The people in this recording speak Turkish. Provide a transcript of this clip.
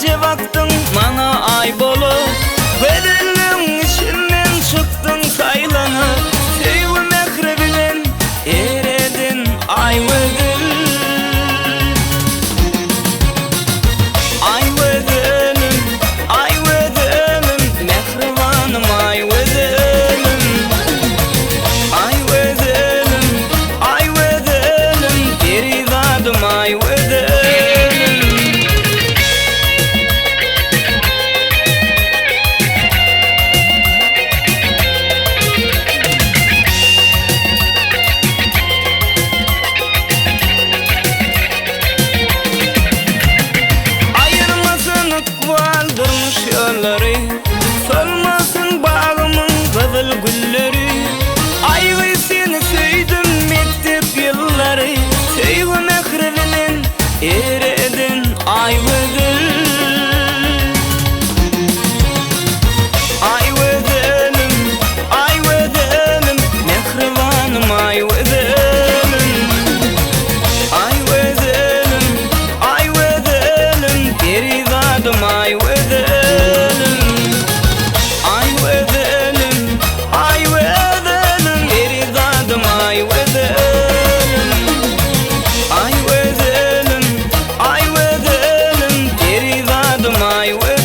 gece baktın mana ay bolup, bedelin içinden çıktın saylanıp, sevgi mehribinden eredin Aygözelim. Aygözelim, Aygözelim, mehribanım Aygözelim. Aygözelim, Aygözelim, derivadım Aygözelim. Ayırmasın ıkbal durmuş yolları, solmasın bağımın kızıl gülleri. Aygı seni söyledim mektep yılları, sevgi mehribinin eredin Aygözelim. Aygözelim, Aygözelim, mehribanım Aygözelim. Aygözelim, Aygözelim, derivadım Aygözelim. Aygözelim, Aygözelim, derivadım Aygözelim. Aygözelim, Aygözelim, derivadım Aygözelim.